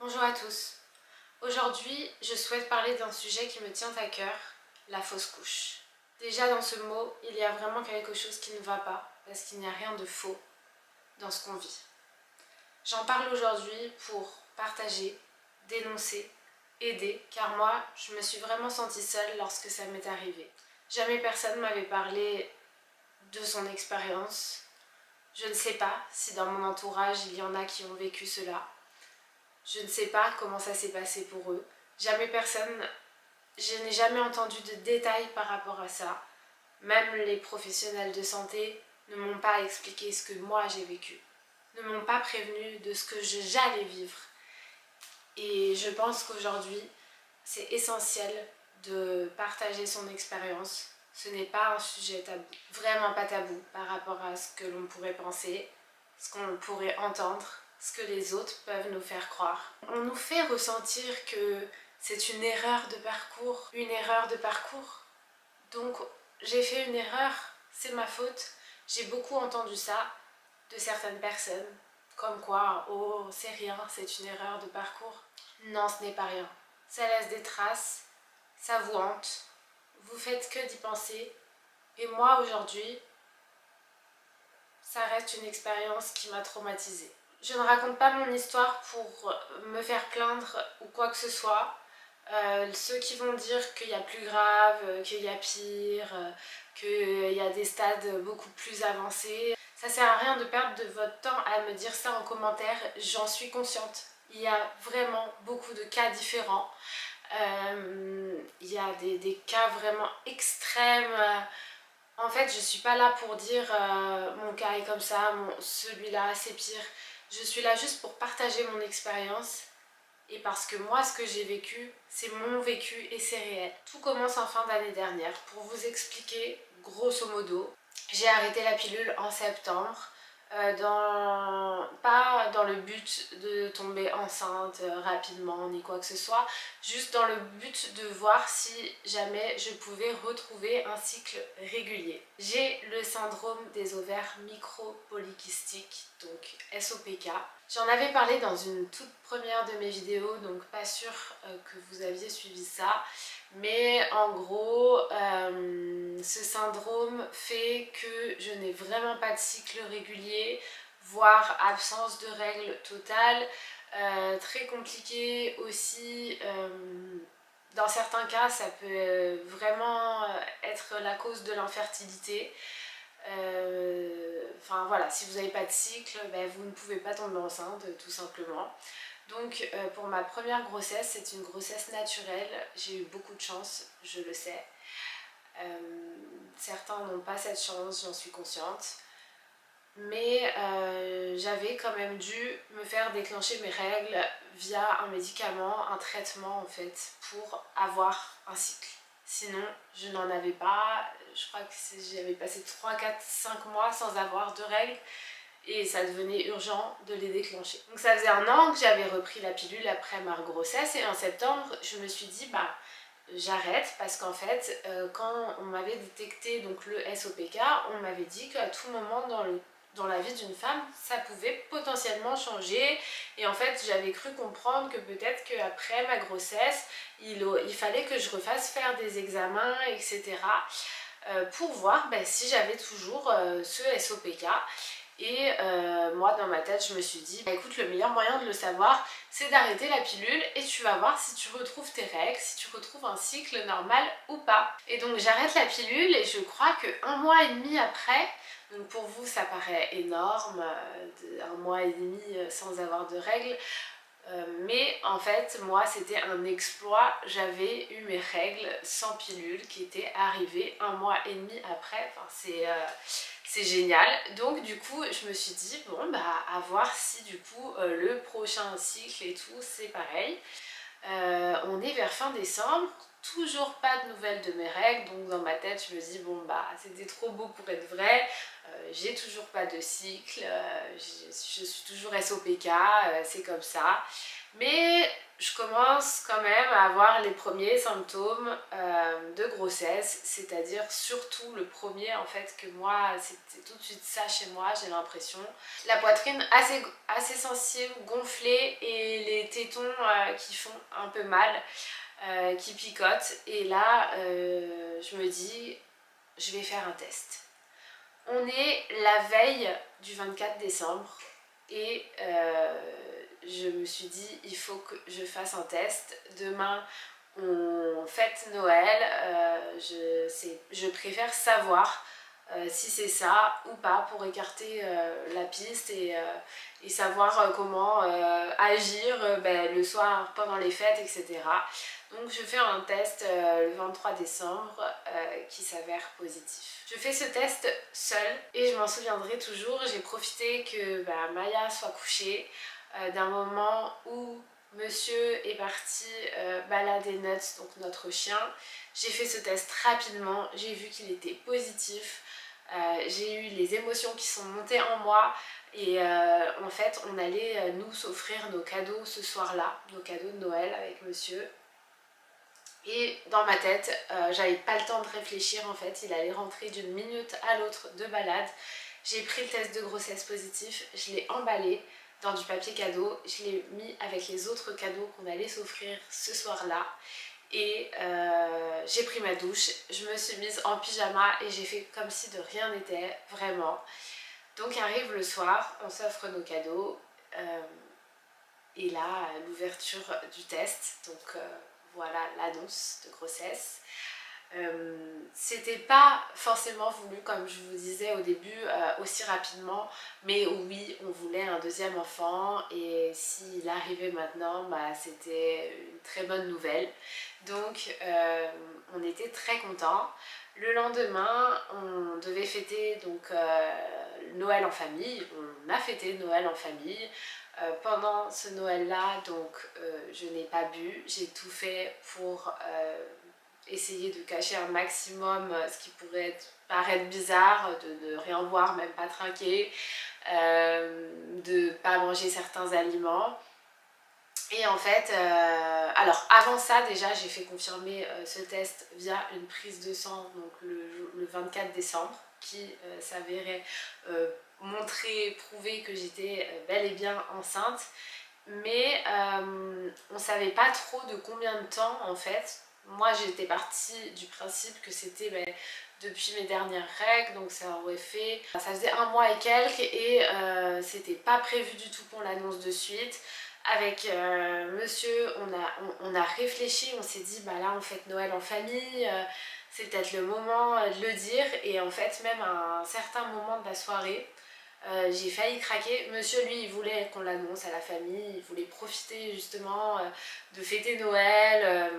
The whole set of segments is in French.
Bonjour à tous. Aujourd'hui, je souhaite parler d'un sujet qui me tient à cœur, la fausse couche. Déjà dans ce mot, il y a vraiment quelque chose qui ne va pas, parce qu'il n'y a rien de faux dans ce qu'on vit. J'en parle aujourd'hui pour partager, dénoncer, aider, car moi, je me suis vraiment sentie seule lorsque ça m'est arrivé. Jamais personne ne m'avait parlé de son expérience. Je ne sais pas si dans mon entourage, il y en a qui ont vécu cela. Je ne sais pas comment ça s'est passé pour eux. Je n'ai jamais entendu de détails par rapport à ça. Même les professionnels de santé ne m'ont pas expliqué ce que moi j'ai vécu. Ne m'ont pas prévenu de ce que j'allais vivre. Et je pense qu'aujourd'hui, c'est essentiel de partager son expérience. Ce n'est pas un sujet tabou. Vraiment pas tabou par rapport à ce que l'on pourrait penser, ce qu'on pourrait entendre, ce que les autres peuvent nous faire croire. On nous fait ressentir que c'est une erreur de parcours. Une erreur de parcours. Donc j'ai fait une erreur, c'est ma faute. J'ai beaucoup entendu ça de certaines personnes. Comme quoi, oh c'est rien, c'est une erreur de parcours. Non, ce n'est pas rien. Ça laisse des traces, ça vous hante. Vous faites que d'y penser. Et moi aujourd'hui, ça reste une expérience qui m'a traumatisée. Je ne raconte pas mon histoire pour me faire plaindre ou quoi que ce soit. Ceux qui vont dire qu'il y a plus grave, qu'il y a pire, qu'il y a des stades beaucoup plus avancés, ça sert à rien de perdre de votre temps à me dire ça en commentaire, j'en suis consciente. Il y a vraiment beaucoup de cas différents. Il y a des cas vraiment extrêmes. En fait, je suis pas là pour dire mon cas est comme ça, celui-là c'est pire. Je suis là juste pour partager mon expérience et parce que moi, ce que j'ai vécu, c'est mon vécu et c'est réel. Tout commence en fin d'année dernière. Pour vous expliquer, grosso modo, j'ai arrêté la pilule en septembre. Pas dans le but de tomber enceinte rapidement ni quoi que ce soit, juste dans le but de voir si jamais je pouvais retrouver un cycle régulier. J'ai le syndrome des ovaires micro-polykystiques, donc SOPK. J'en avais parlé dans une toute première de mes vidéos, donc pas sûre que vous aviez suivi ça. Mais en gros, ce syndrome fait que je n'ai vraiment pas de cycle régulier, voire absence de règles totales. Très compliqué aussi. Dans certains cas, ça peut vraiment être la cause de l'infertilité. Enfin voilà, si vous n'avez pas de cycle, ben, vous ne pouvez pas tomber enceinte tout simplement. Donc pour ma première grossesse, c'est une grossesse naturelle, j'ai eu beaucoup de chance, je le sais. Certains n'ont pas cette chance, j'en suis consciente. Mais j'avais quand même dû me faire déclencher mes règles via un médicament, un traitement en fait, pour avoir un cycle. Sinon, je n'en avais pas. Je crois que j'avais passé 3, 4, 5 mois sans avoir de règles. Et ça devenait urgent de les déclencher. Donc ça faisait 1 an que j'avais repris la pilule après ma grossesse. Et en septembre, je me suis dit, bah j'arrête. Parce qu'en fait, quand on m'avait détecté donc, le SOPK, on m'avait dit qu'à tout moment dans la vie d'une femme, ça pouvait potentiellement changer. Et en fait, j'avais cru comprendre que peut-être qu'après ma grossesse, il fallait que je refasse faire des examens, etc. Pour voir si j'avais toujours ce SOPK. Et moi dans ma tête je me suis dit, bah écoute, le meilleur moyen de le savoir c'est d'arrêter la pilule et tu vas voir si tu retrouves tes règles, si tu retrouves un cycle normal ou pas. Et donc j'arrête la pilule et je crois que 1 mois et demi après, donc pour vous ça paraît énorme, 1 mois et demi sans avoir de règles, mais en fait moi c'était un exploit, j'avais eu mes règles sans pilule qui étaient arrivées 1 mois et demi après, enfin c'est génial. Donc du coup je me suis dit bon bah à voir si du coup le prochain cycle et tout c'est pareil. On est vers fin décembre, toujours pas de nouvelles de mes règles, donc dans ma tête je me dis bon bah c'était trop beau pour être vrai, j'ai toujours pas de cycle, je suis toujours SOPK, c'est comme ça. Mais je commence quand même à avoir les premiers symptômes de grossesse, c'est-à-dire surtout le premier en fait que moi c'était tout de suite ça chez moi, j'ai l'impression. La poitrine assez sensible, gonflée et les tétons qui font un peu mal, qui picotent. Et là je me dis je vais faire un test. On est la veille du 24 décembre et je me suis dit il faut que je fasse un test. Demain on fête Noël, je préfère savoir si c'est ça ou pas pour écarter la piste et savoir comment agir le soir pendant les fêtes, etc. Donc je fais un test le 23 décembre qui s'avère positif. Je fais ce test seule et je m'en souviendrai toujours. J'ai profité que Maya soit couchée d'un moment où monsieur est parti balader Nuts, donc notre chien. J'ai fait ce test rapidement, j'ai vu qu'il était positif. J'ai eu les émotions qui sont montées en moi et en fait on allait nous s'offrir nos cadeaux ce soir-là, nos cadeaux de Noël avec monsieur. Et dans ma tête, j'avais pas le temps de réfléchir en fait, il allait rentrer d'une minute à l'autre de balade. J'ai pris le test de grossesse positif, je l'ai emballé dans du papier cadeau, je l'ai mis avec les autres cadeaux qu'on allait s'offrir ce soir-là. Et j'ai pris ma douche, je me suis mise en pyjama et j'ai fait comme si de rien n'était, vraiment. Donc arrive le soir, on s'offre nos cadeaux et là l'ouverture du test, donc voilà l'annonce de grossesse. C'était pas forcément voulu comme je vous disais au début aussi rapidement, mais oui on voulait un deuxième enfant et s'il arrivait maintenant c'était une très bonne nouvelle, donc on était très contents. Le lendemain on devait fêter donc Noël en famille, on a fêté Noël en famille. Pendant ce Noël là donc je n'ai pas bu, j'ai tout fait pour essayer de cacher un maximum ce qui pourrait paraître bizarre, de ne rien boire, même pas trinquer, de ne pas manger certains aliments. Et en fait, alors avant ça déjà j'ai fait confirmer ce test via une prise de sang donc le 24 décembre qui s'avérait montrer, prouver que j'étais bel et bien enceinte. Mais on ne savait pas trop de combien de temps en fait. Moi j'étais partie du principe que c'était depuis mes dernières règles, donc ça faisait un mois et quelques et c'était pas prévu du tout qu'on l'annonce de suite. Avec monsieur on a réfléchi, on s'est dit là on fête Noël en famille, c'est peut-être le moment de le dire. Et en fait même à un certain moment de la soirée j'ai failli craquer. Monsieur lui il voulait qu'on l'annonce à la famille, il voulait profiter justement de fêter Noël,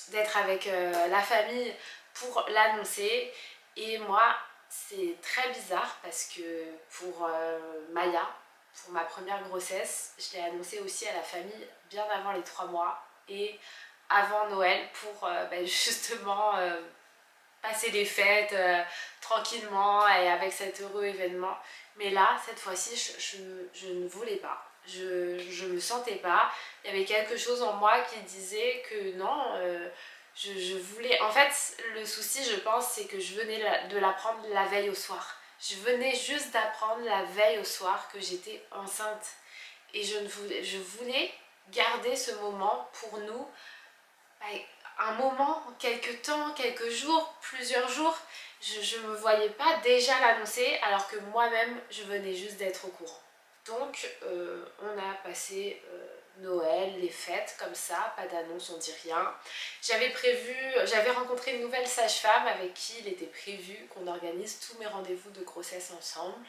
d'être avec la famille pour l'annoncer. Et moi c'est très bizarre parce que pour Maya, pour ma première grossesse, je l'ai annoncé aussi à la famille bien avant les 3 mois et avant Noël pour justement passer les fêtes tranquillement et avec cet heureux événement. Mais là, cette fois-ci, je ne voulais pas. Je me sentais pas. Il y avait quelque chose en moi qui disait que non, je voulais... En fait, le souci, je pense, c'est que je venais de l'apprendre la veille au soir. Je venais juste d'apprendre la veille au soir que j'étais enceinte. Et je voulais garder ce moment pour nous, un moment, quelques temps, quelques jours, plusieurs jours. Je ne me voyais pas déjà l'annoncer alors que moi-même je venais juste d'être au courant. Donc on a passé Noël, les fêtes comme ça, pas d'annonce, on dit rien. J'avais rencontré une nouvelle sage-femme avec qui il était prévu qu'on organise tous mes rendez-vous de grossesse ensemble,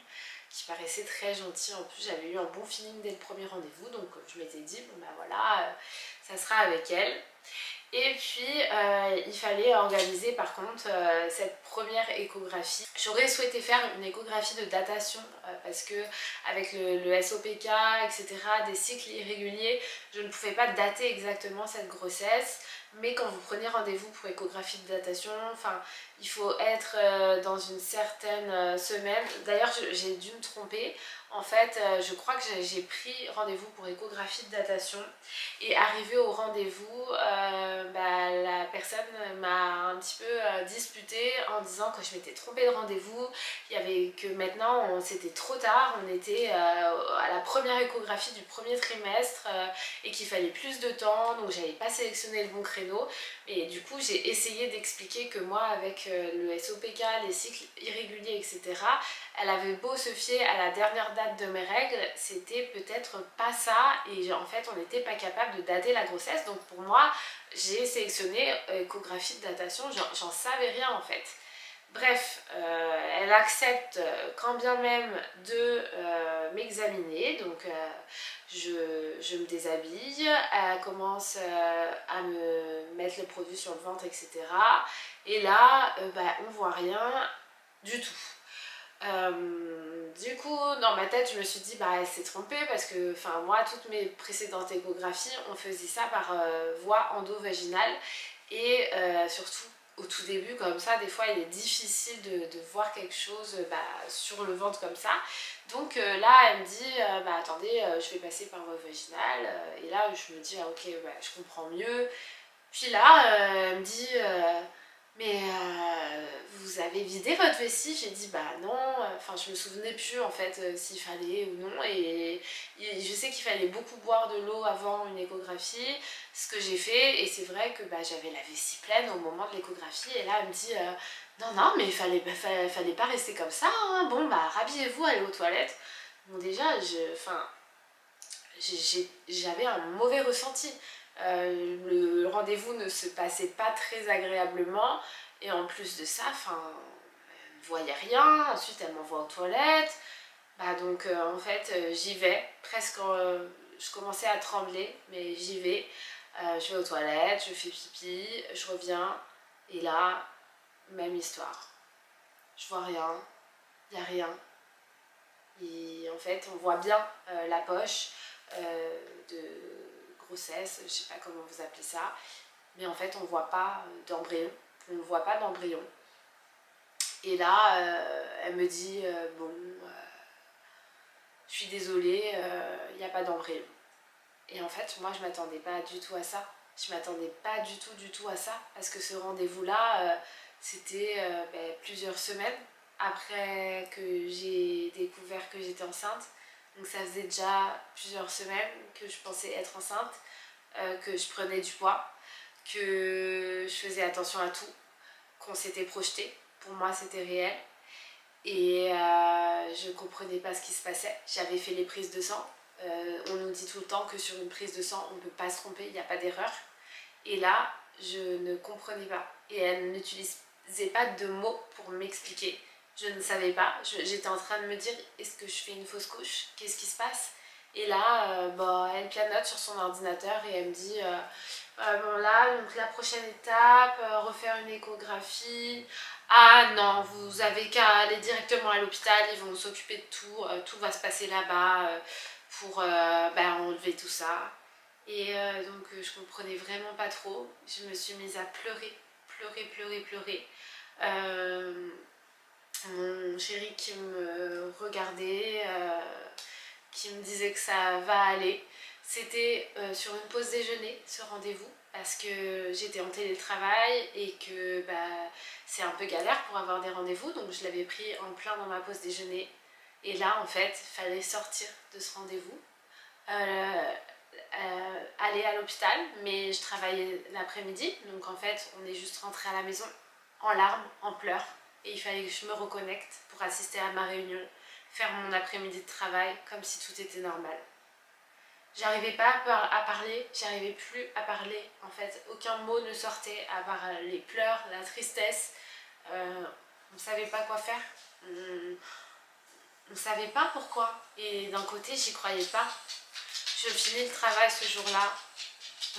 qui paraissait très gentil. En plus j'avais eu un bon feeling dès le premier rendez-vous, donc je m'étais dit voilà, ça sera avec elle. Et puis il fallait organiser par contre cette première échographie. J'aurais souhaité faire une échographie de datation parce que avec le SOPK, etc., des cycles irréguliers, je ne pouvais pas dater exactement cette grossesse. Mais quand vous prenez rendez-vous pour échographie de datation, il faut être dans une certaine semaine. D'ailleurs j'ai dû me tromper, en fait je crois que j'ai pris rendez-vous pour échographie de datation et arrivé au rendez-vous, la personne m'a un petit peu disputé en disant que je m'étais trompée de rendez-vous, il y avait que maintenant c'était trop tard, on était à la première échographie du premier trimestre et qu'il fallait plus de temps, donc j'avais pas sélectionné le bon créneau. Et du coup j'ai essayé d'expliquer que moi avec le SOPK, les cycles irréguliers, etc., elle avait beau se fier à la dernière date de mes règles, c'était peut-être pas ça et en fait on n'était pas capable de dater la grossesse. Donc pour moi j'ai sélectionné échographie de datation, j'en savais rien en fait. Bref, elle accepte quand bien même de m'examiner, donc je me déshabille, elle commence à me mettre le produit sur le ventre, etc. Et là, on voit rien du tout. Du coup, dans ma tête, je me suis dit, elle s'est trompée parce que moi, toutes mes précédentes échographies, on faisait ça par voie endo-vaginale et surtout au tout début, comme ça, des fois, il est difficile de voir quelque chose sur le ventre comme ça. Donc là, elle me dit, attendez, je vais passer par voie vaginale. Et là, je me dis, ok, je comprends mieux. Puis là, elle me dit, mais vous avez vidé votre vessie? J'ai dit non, je me souvenais plus en fait s'il fallait ou non, et je sais qu'il fallait beaucoup boire de l'eau avant une échographie, ce que j'ai fait, et c'est vrai que j'avais la vessie pleine au moment de l'échographie, et là elle me dit non non mais fallait pas rester comme ça, hein. Bon rhabillez-vous, allez aux toilettes. Bon déjà j'avais un mauvais ressenti. Le rendez-vous ne se passait pas très agréablement et en plus de ça, elle ne voyait rien. Ensuite elle m'envoie aux toilettes, donc en fait j'y vais presque, je commençais à trembler mais j'y vais, je vais aux toilettes, je fais pipi, je reviens et là même histoire, je vois rien, il n'y a rien. Et en fait on voit bien la poche de grossesse, je sais pas comment vous appelez ça, mais en fait on voit pas d'embryon, on ne voit pas d'embryon. Et là elle me dit bon je suis désolée, il n'y a pas d'embryon. Et en fait moi je m'attendais pas du tout à ça, je m'attendais pas du tout à ça, parce que ce rendez-vous là c'était plusieurs semaines après que j'ai découvert que j'étais enceinte. Donc ça faisait déjà plusieurs semaines que je pensais être enceinte, que je prenais du poids, que je faisais attention à tout, qu'on s'était projeté. Pour moi c'était réel. Et je comprenais pas ce qui se passait. J'avais fait les prises de sang. On nous dit tout le temps que sur une prise de sang on ne peut pas se tromper, il n'y a pas d'erreur. Et là je ne comprenais pas. Et elle n'utilisait pas de mots pour m'expliquer. Je ne savais pas, j'étais en train de me dire, est-ce que je fais une fausse couche? Qu'est-ce qui se passe? Et là, elle pianote sur son ordinateur et elle me dit, bon là, donc la prochaine étape, refaire une échographie. Ah non, vous avez qu'à aller directement à l'hôpital, ils vont s'occuper de tout, tout va se passer là-bas pour enlever tout ça. Et donc je comprenais vraiment pas trop, je me suis mise à pleurer, pleurer. Mon chéri qui me regardait, qui me disait que ça va aller. C'était sur une pause déjeuner ce rendez-vous, parce que j'étais en télétravail et que c'est un peu galère pour avoir des rendez-vous, donc je l'avais pris en plein dans ma pause déjeuner. Et là en fait il fallait sortir de ce rendez-vous, aller à l'hôpital, mais je travaillais l'après-midi, donc en fait on est juste rentré à la maison en larmes, en pleurs, et il fallait que je me reconnecte pour assister à ma réunion, faire mon après-midi de travail comme si tout était normal. J'arrivais pas à parler, j'arrivais plus à parler, en fait aucun mot ne sortait à part les pleurs, la tristesse. On ne savait pas quoi faire, on ne savait pas pourquoi, et d'un côté j'y croyais pas. Je finis le travail ce jour-là,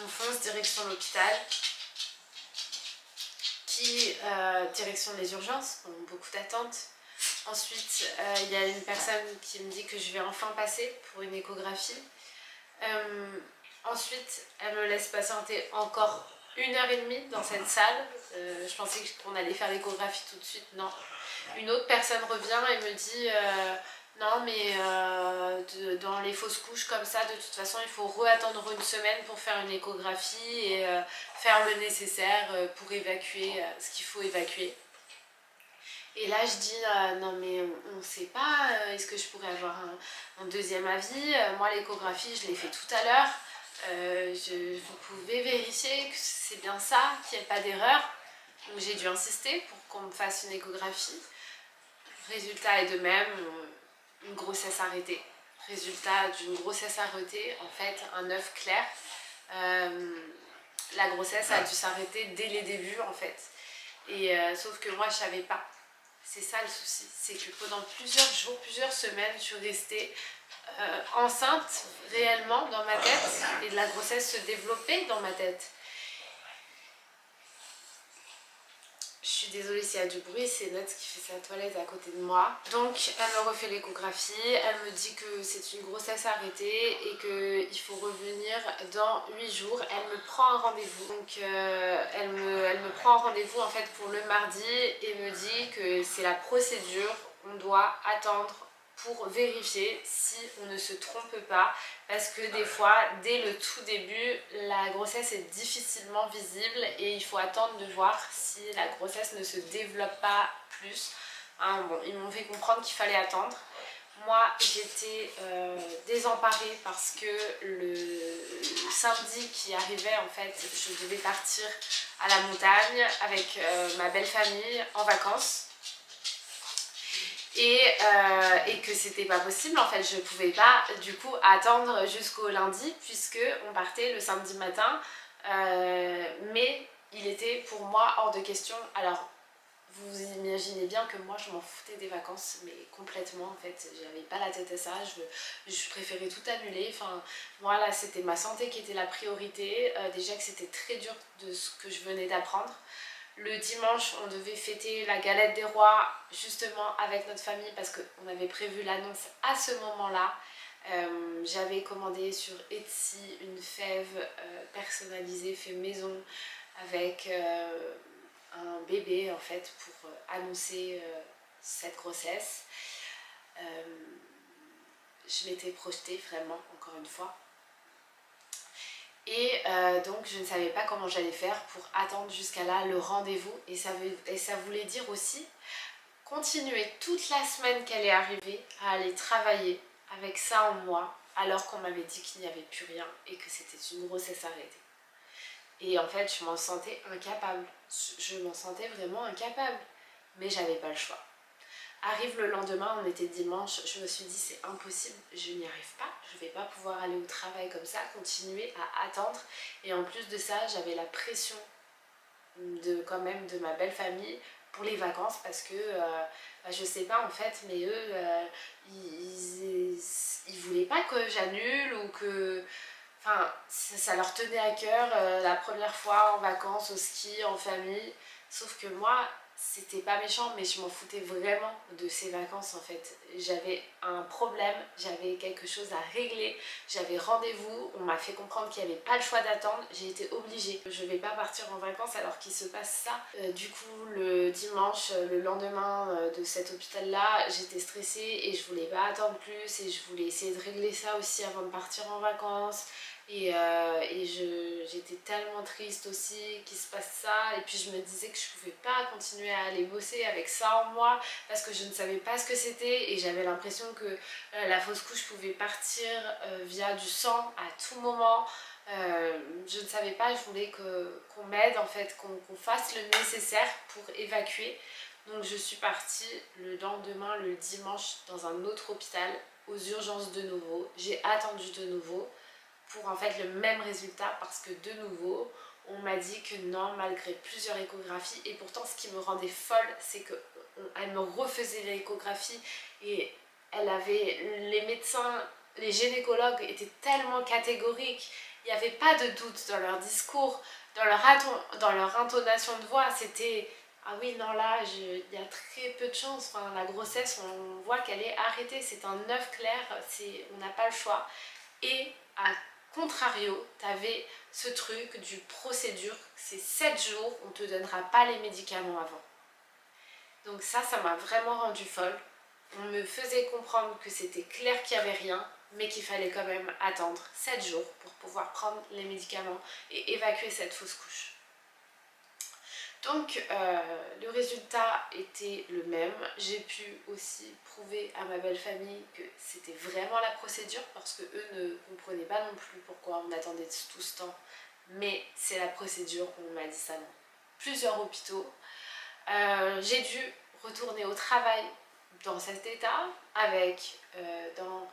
on fonce direction l'hôpital, direction les urgences, beaucoup d'attentes. Ensuite, il y a une personne qui me dit que je vais enfin passer pour une échographie. Ensuite, elle me laisse patienter encore 1 h 30 dans cette salle. Je pensais qu'on allait faire l'échographie tout de suite, non. Une autre personne revient et me dit non mais dans les fausses couches comme ça, de toute façon il faut re-attendre une semaine pour faire une échographie et faire le nécessaire pour évacuer ce qu'il faut évacuer. Et là je dis non mais on ne sait pas, est-ce que je pourrais avoir un deuxième avis? Moi l'échographie je l'ai fait tout à l'heure, vous pouvez vérifier que c'est bien ça, qu'il n'y ait pas d'erreur. Donc j'ai dû insister pour qu'on me fasse une échographie. Résultat est de même, une grossesse arrêtée. Résultat d'une grossesse arrêtée, en fait un œuf clair. La grossesse a dû s'arrêter dès les débuts en fait. Et sauf que moi je savais pas. C'est ça le souci, c'est que pendant plusieurs jours, plusieurs semaines, je suis restée enceinte réellement dans ma tête et la grossesse se développait dans ma tête. Je suis désolée s'il y a du bruit, c'est Nat qui fait sa toilette à côté de moi. Donc elle me refait l'échographie, elle me dit que c'est une grossesse arrêtée et qu'il faut revenir dans 8 jours. Elle me prend un rendez-vous. Donc elle me prend un rendez-vous en fait pour le mardi et me dit que c'est la procédure. On doit attendre pour vérifier si on ne se trompe pas, parce que des fois, dès le tout début, la grossesse est difficilement visible et il faut attendre de voir si la grossesse ne se développe pas plus. Hein, bon, ils m'ont fait comprendre qu'il fallait attendre. Moi, j'étais désemparée parce que le samedi qui arrivait, en fait, je devais partir à la montagne avec ma belle famille en vacances. Et que c'était pas possible en fait, je pouvais pas du coup attendre jusqu'au lundi puisque on partait le samedi matin, mais il était pour moi hors de question. Alors vous imaginez bien que moi je m'en foutais des vacances, mais complètement en fait, j'avais pas la tête à ça, je préférais tout annuler. Enfin moi là c'était ma santé qui était la priorité, déjà que c'était très dur de ce que je venais d'apprendre. Le dimanche, on devait fêter la galette des rois justement avec notre famille parce qu'on avait prévu l'annonce à ce moment-là. J'avais commandé sur Etsy une fève personnalisée, fait maison, avec un bébé en fait pour annoncer cette grossesse. Je m'étais projetée vraiment, encore une fois. Et donc je ne savais pas comment j'allais faire pour attendre jusqu'à là le rendez-vous. Et ça voulait dire aussi continuer toute la semaine qu'elle est arrivée à aller travailler avec ça en moi, alors qu'on m'avait dit qu'il n'y avait plus rien et que c'était une grossesse arrêtée. Et en fait je m'en sentais incapable, je m'en sentais vraiment incapable, mais j'avais pas le choix. Arrive le lendemain, on était dimanche, je me suis dit c'est impossible, je n'y arrive pas, je vais pas pouvoir aller au travail comme ça, continuer à attendre. Et en plus de ça, j'avais la pression quand même de ma belle famille pour les vacances parce que je sais pas en fait, mais eux ils voulaient pas que j'annule ou que... Enfin, ça leur tenait à cœur la première fois en vacances, au ski, en famille. Sauf que moi, c'était pas méchant, mais je m'en foutais vraiment de ces vacances en fait. J'avais un problème, j'avais quelque chose à régler, j'avais rendez-vous, on m'a fait comprendre qu'il n'y avait pas le choix d'attendre, j'ai été obligée. Je vais pas partir en vacances alors qu'il se passe ça. Du coup, le dimanche, le lendemain de cet hôpital-là, j'étais stressée et je voulais pas attendre plus et je voulais essayer de régler ça aussi avant de partir en vacances. Et j'étais tellement triste aussi qu'il se passe ça, et puis je me disais que je pouvais pas continuer à aller bosser avec ça en moi parce que je ne savais pas ce que c'était et j'avais l'impression que la fausse couche pouvait partir via du sang à tout moment. Je ne savais pas, je voulais qu'on m'aide en fait, qu'on fasse le nécessaire pour évacuer. Donc je suis partie le lendemain, le dimanche, dans un autre hôpital, aux urgences de nouveau. J'ai attendu de nouveau pour en fait le même résultat parce que de nouveau on m'a dit que non, malgré plusieurs échographies. Et pourtant ce qui me rendait folle, c'est qu'elle me refaisait l'échographie et les médecins, les gynécologues étaient tellement catégoriques, il n'y avait pas de doute dans leur discours, dans leur intonation de voix. C'était ah oui, non, là il y a très peu de chance, enfin, la grossesse on voit qu'elle est arrêtée, c'est un œuf clair, on n'a pas le choix. Et à contrario, tu avais ce truc du procédure, c'est 7 jours, on ne te donnera pas les médicaments avant. Donc ça m'a vraiment rendue folle. On me faisait comprendre que c'était clair qu'il n'y avait rien, mais qu'il fallait quand même attendre 7 jours pour pouvoir prendre les médicaments et évacuer cette fausse couche. Donc le résultat était le même. J'ai pu aussi prouver à ma belle famille que c'était vraiment la procédure, parce que eux ne comprenaient pas non plus pourquoi on attendait tout ce temps. Mais c'est la procédure, on m'a dit ça non. Plusieurs hôpitaux. J'ai dû retourner au travail dans cet état, avec dans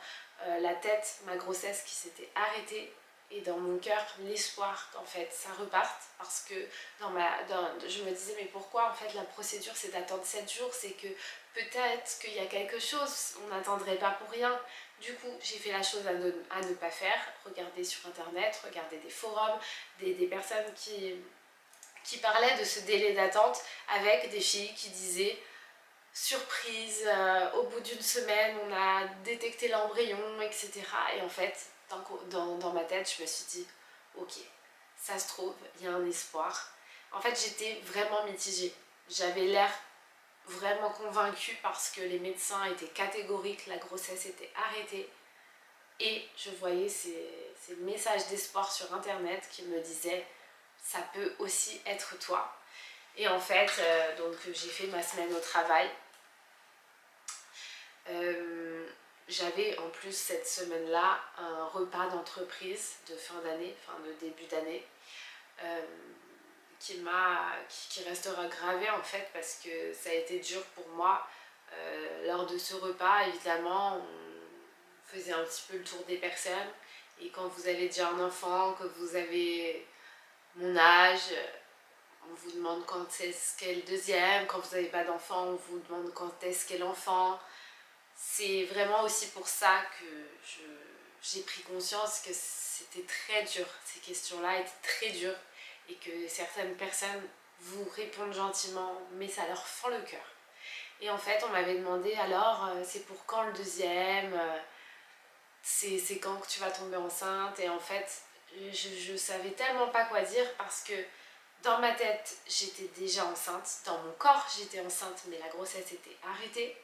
la tête ma grossesse qui s'était arrêtée, et dans mon cœur l'espoir qu'en fait ça reparte, parce que je me disais mais pourquoi en fait la procédure c'est d'attendre 7 jours, c'est que peut-être qu'il y a quelque chose, on n'attendrait pas pour rien. Du coup j'ai fait la chose à ne pas faire, regarder sur internet, regarder des forums, des personnes qui parlaient de ce délai d'attente, avec des filles qui disaient surprise, au bout d'une semaine on a détecté l'embryon, etc. Et en fait dans ma tête je me suis dit ok, ça se trouve il y a un espoir. En fait j'étais vraiment mitigée, j'avais l'air vraiment convaincue parce que les médecins étaient catégoriques, la grossesse était arrêtée, et je voyais ces messages d'espoir sur internet qui me disaient ça peut aussi être toi. Et en fait donc j'ai fait ma semaine au travail. J'avais en plus cette semaine-là un repas d'entreprise de fin d'année, enfin de début d'année, qui restera gravé en fait, parce que ça a été dur pour moi. Lors de ce repas, évidemment, on faisait un petit peu le tour des personnes, et quand vous avez déjà un enfant, que vous avez mon âge, on vous demande quand est-ce qu'est le deuxième, quand vous n'avez pas d'enfant, on vous demande quand est-ce qu'est l'enfant. C'est vraiment aussi pour ça que j'ai pris conscience que c'était très dur, ces questions-là étaient très dures, et que certaines personnes vous répondent gentiment, mais ça leur fend le cœur. Et en fait, on m'avait demandé alors, c'est pour quand le deuxième, c'est quand que tu vas tomber enceinte, et en fait, je savais tellement pas quoi dire, parce que dans ma tête, j'étais déjà enceinte, dans mon corps, j'étais enceinte, mais la grossesse était arrêtée.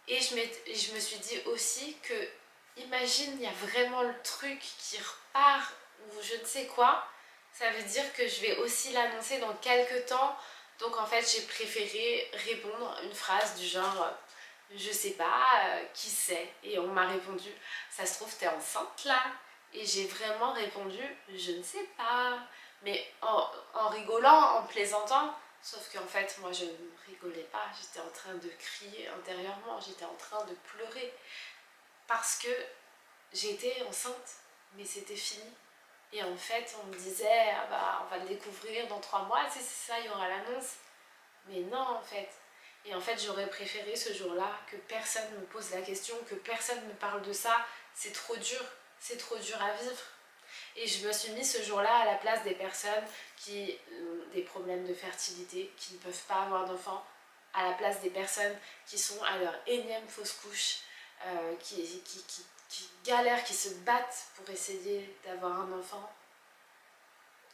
Et je me suis dit aussi que, imagine, il y a vraiment le truc qui repart, ou je ne sais quoi, ça veut dire que je vais aussi l'annoncer dans quelques temps. Donc en fait j'ai préféré répondre une phrase du genre je sais pas, qui sait. Et on m'a répondu ça se trouve t'es enceinte là. Et j'ai vraiment répondu je ne sais pas, mais en rigolant, en plaisantant. Sauf qu'en fait moi je ne rigolais pas, j'étais en train de crier intérieurement, j'étais en train de pleurer, parce que j'étais enceinte, mais c'était fini. Et en fait, on me disait, ah bah, on va le découvrir dans 3 mois, c'est ça, il y aura l'annonce. Mais non, en fait. Et en fait, j'aurais préféré ce jour-là que personne me pose la question, que personne me parle de ça. C'est trop dur à vivre. Et je me suis mis ce jour-là à la place des personnes qui ont des problèmes de fertilité, qui ne peuvent pas avoir d'enfants, à la place des personnes qui sont à leur énième fausse couche, qui galèrent, qui se battent pour essayer d'avoir un enfant,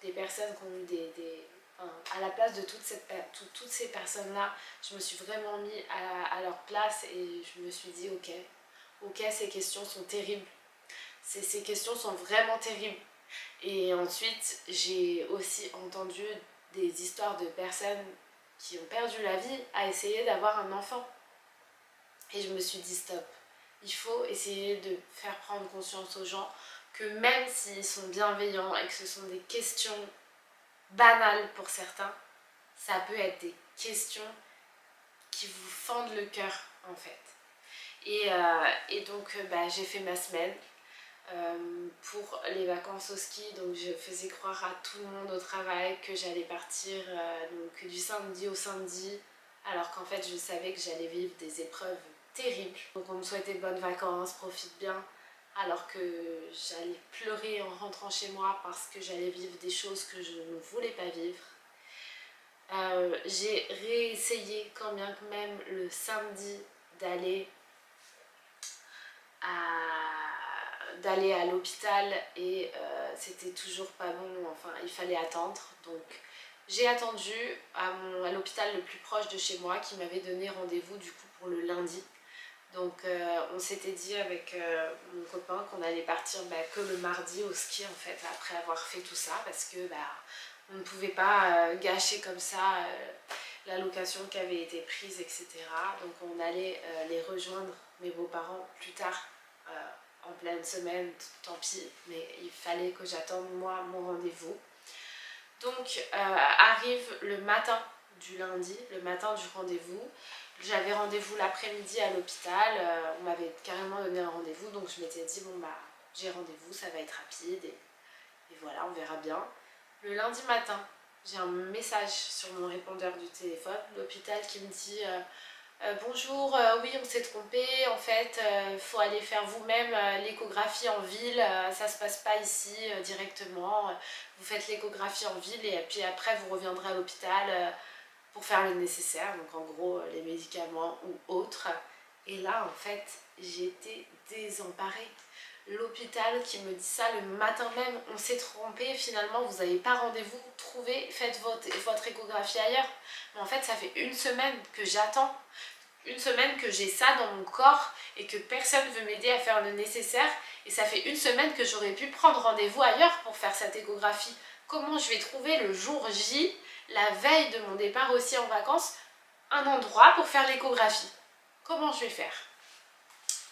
des personnes qui ont eu à la place de toutes ces personnes-là, je me suis vraiment mis à leur place, et je me suis dit ok, ces questions sont terribles, ces questions sont vraiment terribles. Et ensuite, j'ai aussi entendu des histoires de personnes qui ont perdu la vie à essayer d'avoir un enfant. Et je me suis dit stop, il faut essayer de faire prendre conscience aux gens que même s'ils sont bienveillants et que ce sont des questions banales pour certains, ça peut être des questions qui vous fendent le cœur en fait. Et donc j'ai fait ma semaine pour les vacances au ski. Donc je faisais croire à tout le monde au travail que j'allais partir donc du samedi au samedi, alors qu'en fait je savais que j'allais vivre des épreuves terribles. Donc on me souhaitait de bonnes vacances, profite bien, alors que j'allais pleurer en rentrant chez moi parce que j'allais vivre des choses que je ne voulais pas vivre. J'ai réessayé quand bien que même le samedi d'aller d'aller à l'hôpital et c'était toujours pas bon, enfin il fallait attendre. Donc j'ai attendu à l'hôpital le plus proche de chez moi qui m'avait donné rendez-vous du coup pour le lundi. Donc on s'était dit avec mon copain qu'on allait partir que le mardi au ski en fait, après avoir fait tout ça, parce que on ne pouvait pas gâcher comme ça la location qui avait été prise, etc. Donc on allait les rejoindre, mes beaux-parents, plus tard, en pleine semaine, tant pis, mais il fallait que j'attende moi mon rendez-vous. Donc arrive le matin du lundi, le matin du rendez-vous. J'avais rendez-vous l'après-midi à l'hôpital, on m'avait carrément donné un rendez-vous, donc je m'étais dit bon j'ai rendez-vous, ça va être rapide et voilà, on verra bien. Le lundi matin, j'ai un message sur mon répondeur du téléphone, l'hôpital qui me dit bonjour, oui on s'est trompé, en fait faut aller faire vous-même l'échographie en ville, ça se passe pas ici directement, vous faites l'échographie en ville et puis après vous reviendrez à l'hôpital pour faire le nécessaire, donc en gros les médicaments ou autres. Et là en fait j'étais désemparée. L'hôpital qui me dit ça le matin même, on s'est trompé, finalement vous n'avez pas rendez-vous, trouvez, faites votre échographie ailleurs. Mais en fait ça fait une semaine que j'attends, une semaine que j'ai ça dans mon corps et que personne ne veut m'aider à faire le nécessaire, et ça fait une semaine que j'aurais pu prendre rendez-vous ailleurs pour faire cette échographie. Comment je vais trouver le jour J, la veille de mon départ aussi en vacances, un endroit pour faire l'échographie? Comment je vais faire?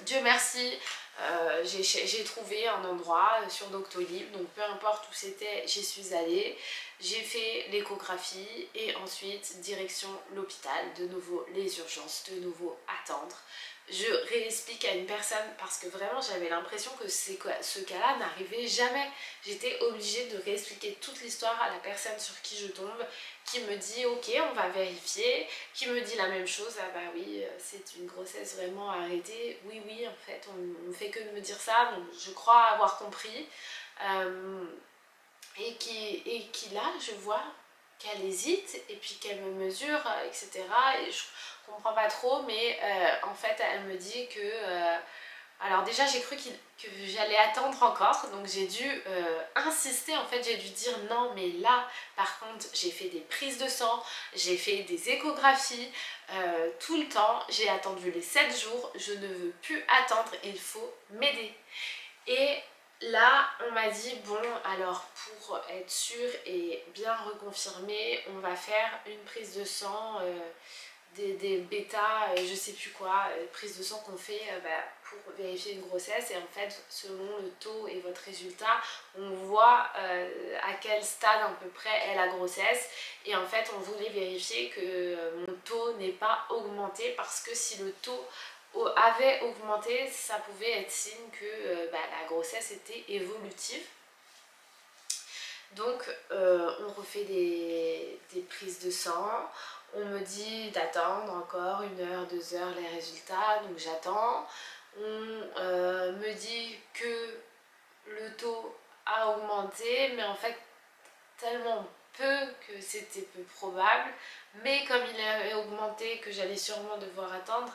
Dieu merci, j'ai trouvé un endroit sur Doctolib, donc peu importe où c'était, j'y suis allée, j'ai fait l'échographie et ensuite direction l'hôpital, de nouveau les urgences, de nouveau attendre. Je réexplique à une personne parce que vraiment j'avais l'impression que ce cas-là n'arrivait jamais. J'étais obligée de réexpliquer toute l'histoire à la personne sur qui je tombe, qui me dit ok on va vérifier, qui me dit la même chose, ah bah oui c'est une grossesse vraiment arrêtée, oui en fait on ne fait que de me dire ça, donc je crois avoir compris, et qui là je vois qu'elle hésite et puis qu'elle me mesure, etc. Et je comprends pas trop, mais en fait elle me dit que alors déjà j'ai cru que j'allais attendre encore, donc j'ai dû insister, en fait j'ai dû dire non mais là par contre j'ai fait des prises de sang, j'ai fait des échographies, tout le temps, j'ai attendu les 7 jours, je ne veux plus attendre, il faut m'aider. Et là on m'a dit bon alors pour être sûr et bien reconfirmer, on va faire une prise de sang, des bêta, je sais plus quoi, prise de sang qu'on fait pour vérifier une grossesse, et en fait selon le taux et votre résultat on voit à quel stade à peu près est la grossesse, et en fait on voulait vérifier que mon taux n'est pas augmenté, parce que si le taux avait augmenté ça pouvait être signe que la grossesse était évolutive. Donc on refait des prises de sang, on me dit d'attendre encore 1 heure, 2 heures les résultats, donc j'attends. On me dit que le taux a augmenté, mais en fait tellement peu que c'était peu probable, mais comme il avait augmenté que j'allais sûrement devoir attendre.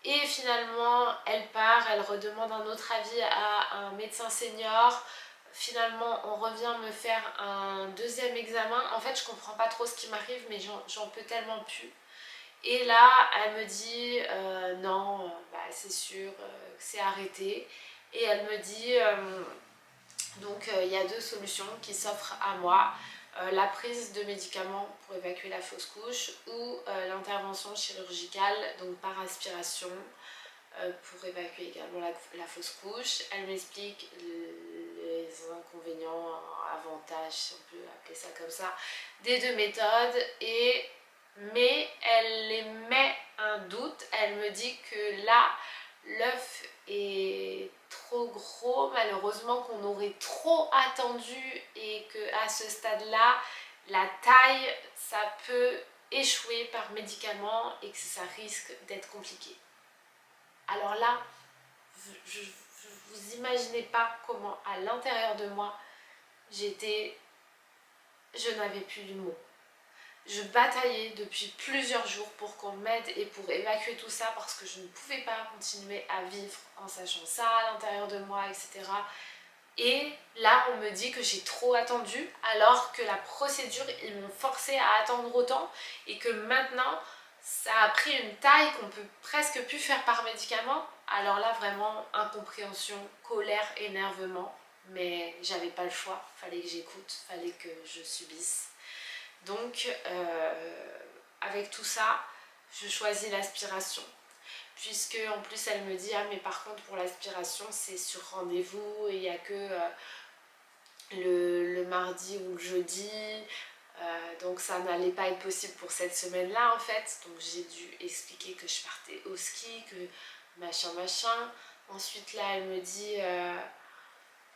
Et finalement elle part, elle redemande un autre avis à un médecin senior. Finalement on revient me faire un deuxième examen. En fait je comprends pas trop ce qui m'arrive, mais j'en peux tellement plus. Et là elle me dit non c'est sûr que c'est arrêté. Et elle me dit donc il y a 2 solutions qui s'offrent à moi. La prise de médicaments pour évacuer la fausse couche, ou l'intervention chirurgicale, donc par aspiration, pour évacuer également la fausse couche. Elle m'explique les inconvénients, avantages, si on peut appeler ça comme ça, des 2 méthodes, mais elle émet un doute. Elle me dit que là, l'œuf est trop gros, malheureusement qu'on aurait trop attendu, et qu'à ce stade-là, la taille, ça peut échouer par médicament et que ça risque d'être compliqué. Alors là, vous imaginez pas comment à l'intérieur de moi, je n'avais plus de mots. Je bataillais depuis plusieurs jours pour qu'on m'aide et pour évacuer tout ça parce que je ne pouvais pas continuer à vivre en sachant ça à l'intérieur de moi, etc. Et là, on me dit que j'ai trop attendu alors que la procédure, ils m'ont forcé à attendre autant et que maintenant, ça a pris une taille qu'on peut presque plus faire par médicament. Alors là, vraiment, incompréhension, colère, énervement. Mais j'avais pas le choix, fallait que j'écoute, fallait que je subisse. Donc, avec tout ça, je choisis l'aspiration. Puisque en plus elle me dit ah mais par contre pour l'aspiration c'est sur rendez-vous et il n'y a que le mardi ou le jeudi, donc ça n'allait pas être possible pour cette semaine là en fait, donc j'ai dû expliquer que je partais au ski, que machin machin. Ensuite là elle me dit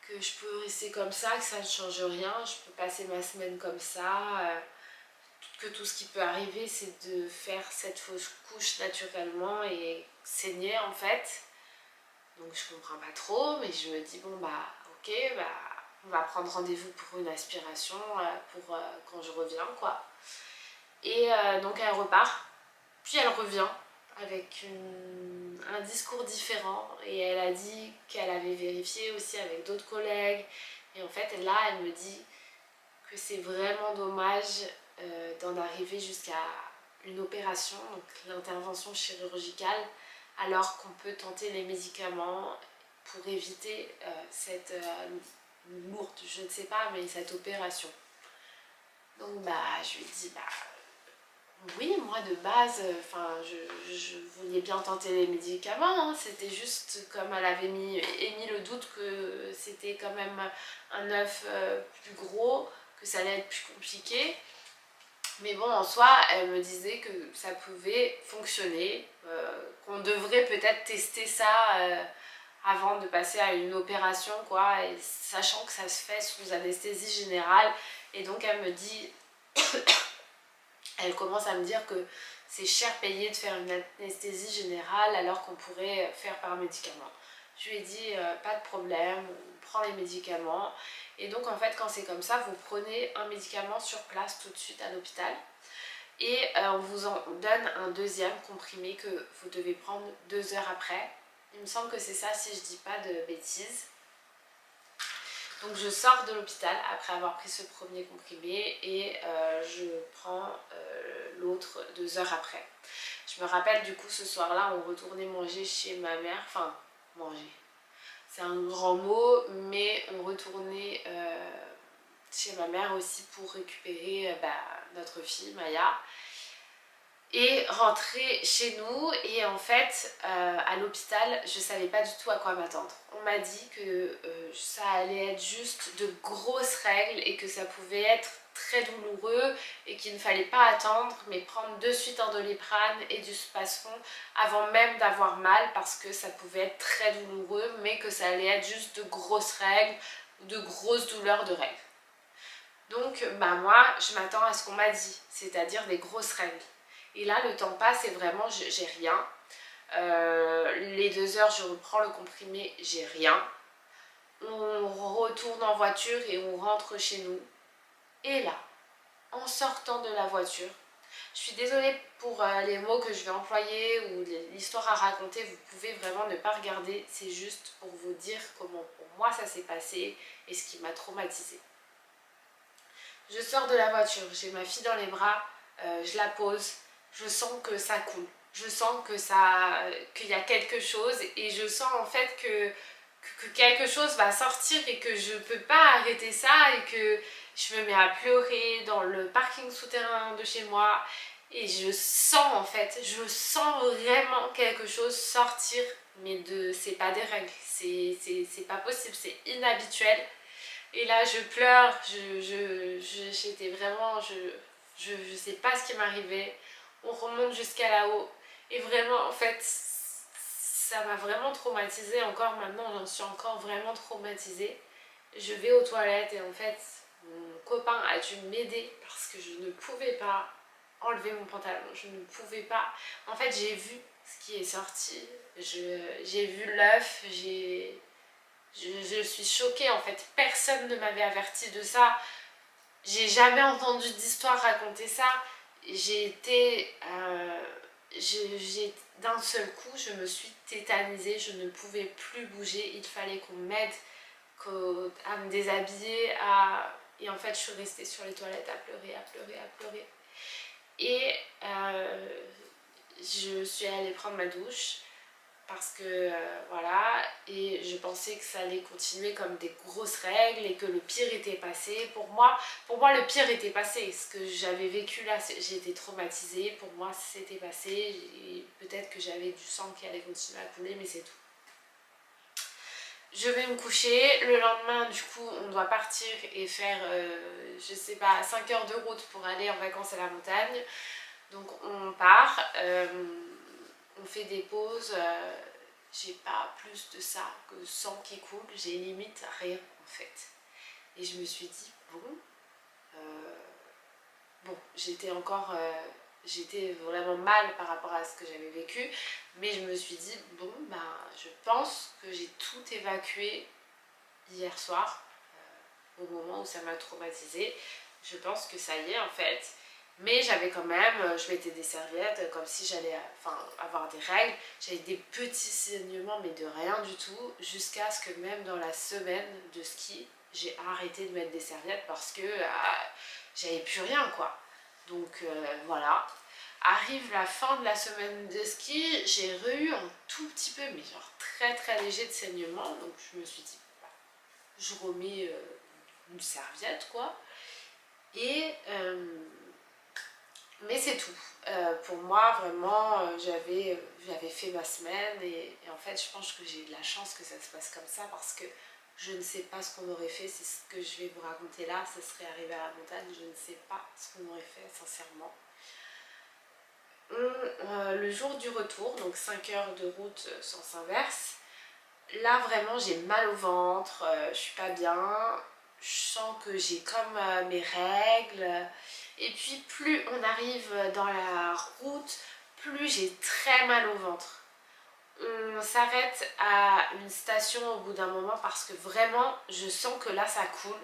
que je peux rester comme ça, que ça ne change rien, je peux passer ma semaine comme ça, que tout ce qui peut arriver c'est de faire cette fausse couche naturellement et saigner en fait. Donc je comprends pas trop, mais je me dis bon bah ok, bah on va prendre rendez-vous pour une aspiration pour quand je reviens quoi. Et donc elle repart, puis elle revient avec un discours différent et elle a dit qu'elle avait vérifié aussi avec d'autres collègues et en fait là elle me dit que c'est vraiment dommage d'en arriver jusqu'à une opération, donc l'intervention chirurgicale, alors qu'on peut tenter les médicaments pour éviter cette lourde, je ne sais pas, mais cette opération. Donc bah je lui ai dit bah oui, moi de base, je voulais bien tenter les médicaments, hein. C'était juste comme elle avait émis le doute que c'était quand même un œuf plus gros, que ça allait être plus compliqué. Mais bon, en soi, elle me disait que ça pouvait fonctionner, qu'on devrait peut-être tester ça avant de passer à une opération, quoi, et sachant que ça se fait sous anesthésie générale. Et donc elle me dit, elle commence à me dire que c'est cher payé de faire une anesthésie générale alors qu'on pourrait faire par médicament. Je lui ai dit pas de problème, on prend les médicaments. Et donc en fait quand c'est comme ça, vous prenez un médicament sur place tout de suite à l'hôpital. Et on vous en donne un deuxième comprimé que vous devez prendre 2 heures après. Il me semble que c'est ça si je dis pas de bêtises. Donc je sors de l'hôpital après avoir pris ce premier comprimé et je prends l'autre 2 heures après. Je me rappelle du coup ce soir-là on retournait manger chez ma mère, enfin manger, c'est un grand mot, mais on retournait chez ma mère aussi pour récupérer notre fille Maya et rentrer chez nous. Et en fait à l'hôpital je savais pas du tout à quoi m'attendre. On m'a dit que ça allait être juste de grosses règles et que ça pouvait être très douloureux et qu'il ne fallait pas attendre mais prendre de suite un Doliprane et du Spasfon avant même d'avoir mal parce que ça pouvait être très douloureux mais que ça allait être juste de grosses règles, de grosses douleurs de règles. Donc bah moi je m'attends à ce qu'on m'a dit, c'est-à-dire des grosses règles. Et là le temps passe et vraiment j'ai rien. Les 2 heures je reprends le comprimé, j'ai rien. On retourne en voiture et on rentre chez nous. Et là, en sortant de la voiture, je suis désolée pour les mots que je vais employer ou l'histoire à raconter, vous pouvez vraiment ne pas regarder, c'est juste pour vous dire comment pour moi ça s'est passé et ce qui m'a traumatisée. Je sors de la voiture, j'ai ma fille dans les bras, je la pose, je sens que ça coule, je sens que qu'il y a quelque chose et je sens en fait que quelque chose va sortir et que je peux pas arrêter ça et que je me mets à pleurer dans le parking souterrain de chez moi et je sens en fait, je sens vraiment quelque chose sortir, mais c'est pas des règles, c'est pas possible, c'est inhabituel. Et là je pleure, j'étais vraiment, je sais pas ce qui m'arrivait. On remonte jusqu'à là-haut et vraiment en fait ça m'a vraiment traumatisée. Encore maintenant j'en suis encore vraiment traumatisée. Je vais aux toilettes et en fait mon copain a dû m'aider parce que je ne pouvais pas enlever mon pantalon, je ne pouvais pas. En fait j'ai vu ce qui est sorti, j'ai vu l'œuf, je suis choquée en fait, personne ne m'avait averti de ça. J'ai jamais entendu d'histoire raconter ça. d'un seul coup, je me suis tétanisée, je ne pouvais plus bouger, il fallait qu'on m'aide à me déshabiller, et en fait je suis restée sur les toilettes à pleurer, à pleurer, à pleurer. Et je suis allée prendre ma douche parce que voilà, et je pensais que ça allait continuer comme des grosses règles et que le pire était passé. Pour moi le pire était passé. Ce que j'avais vécu là, j'ai été traumatisée. Pour moi c'était passé. Peut-être que j'avais du sang qui allait continuer à couler, mais c'est tout. Je vais me coucher. Le lendemain, du coup, on doit partir et faire, je sais pas, 5 heures de route pour aller en vacances à la montagne. Donc on part, on fait des pauses. J'ai pas plus de ça que sang qui coule. J'ai limite rien en fait. Et je me suis dit, bon, j'étais vraiment mal par rapport à ce que j'avais vécu, mais je me suis dit, bon, bah, je pense que j'ai tout évacué hier soir, au moment où ça m'a traumatisée. Je pense que ça y est en fait, mais j'avais quand même, je mettais des serviettes comme si j'allais avoir des règles. J'avais des petits saignements, mais de rien du tout, jusqu'à ce que même dans la semaine de ski, j'ai arrêté de mettre des serviettes parce que j'avais plus rien quoi. Donc voilà. Arrive la fin de la semaine de ski, j'ai eu un tout petit peu, mais genre très très léger de saignement. Donc je me suis dit, je remets une serviette quoi. Et mais c'est tout. Pour moi vraiment j'avais fait ma semaine et en fait je pense que j'ai de la chance que ça se passe comme ça parce que je ne sais pas ce qu'on aurait fait. C'est ce que je vais vous raconter là, ça serait arrivé à la montagne, je ne sais pas ce qu'on aurait fait sincèrement. Le jour du retour, donc 5 heures de route sens inverse, là vraiment j'ai mal au ventre, je suis pas bien, je sens que j'ai comme mes règles. Et puis plus on arrive dans la route, plus j'ai très mal au ventre. On s'arrête à une station au bout d'un moment parce que vraiment je sens que là ça coule